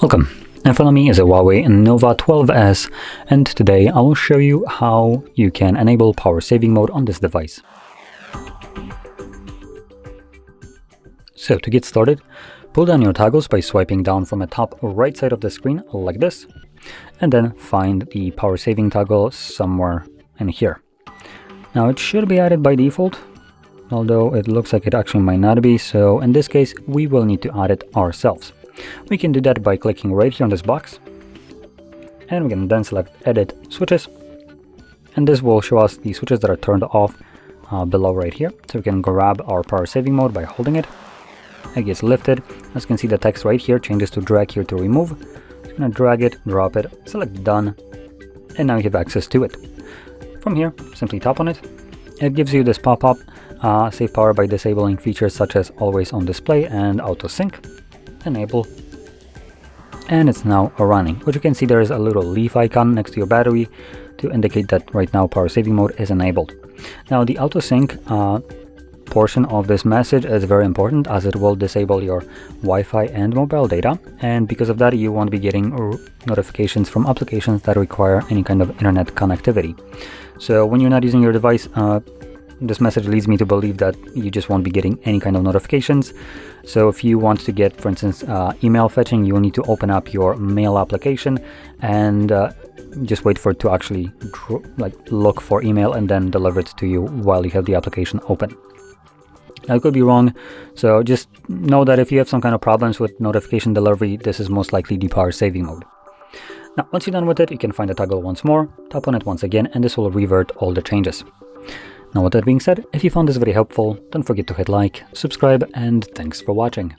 Welcome. In front of me is a Huawei Nova 12S, and today I will show you how you can enable power saving mode on this device. So to get started, pull down your toggles by swiping down from the top right side of the screen like this, and then find the power saving toggle somewhere in here. Now it should be added by default, although it looks like it actually might not be, so in this case we will need to add it ourselves. We can do that by clicking right here on this box, and we can then select Edit Switches, and this will show us the switches that are turned off below right here. So we can grab our power saving mode by holding it. It gets lifted. As you can see, the text right here changes to drag here to remove. So I'm going to drag it, drop it, select Done, and now you have access to it. From here, simply tap on it. It gives you this pop-up, save power by disabling features such as Always On Display and AutoSync. Enable, and it's now running. But you can see there is a little leaf icon next to your battery to indicate that right now power saving mode is enabled. Now the AutoSync portion of this message is very important, as it will disable your Wi-Fi and mobile data, and because of that you won't be getting notifications from applications that require any kind of internet connectivity. So when you're not using your device, this message leads me to believe that you just won't be getting any kind of notifications. So if you want to get, for instance, email fetching, you will need to open up your mail application and just wait for it to actually look for email and then deliver it to you while you have the application open. I could be wrong, so just know that if you have some kind of problems with notification delivery, this is most likely the power saving mode. Now, once you're done with it, you can find the toggle once more, tap on it once again, and this will revert all the changes. Now with that being said, if you found this very helpful, don't forget to hit like, subscribe, and thanks for watching.